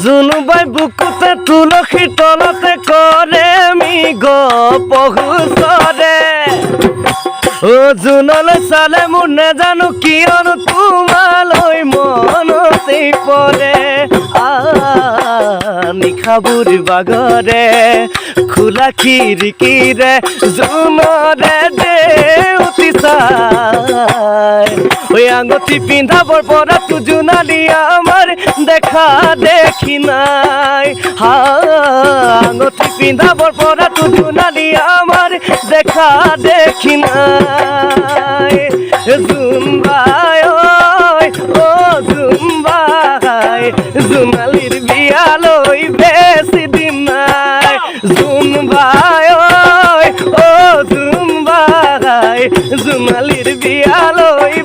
জুনুবাই বুকুতে তুলসী তলতে কৰে মি গপহুচৰে ও জুনলৈ চালে মোৰ নেজানো কিয়নো তোমালৈ মনতেই পৰে নিশাবোৰ বাগৰে খোলা খিৰিকীৰে জোনৰে দেউতি চাই ওই আঙুঠি পিন্ধাবৰ পৰা তো জোনালী আমাৰ দেখা দেখি নাই আঙুঠি পিন্ধাবৰ পৰা তো জোনালী আমাৰ দেখা দেখি নাই জোনবাই ও জোনবাই জোনালীৰ বিয়ালৈ বেছি দিন নাই জোনবাই ও জোনবাই জোনালীৰ বিয়ালৈ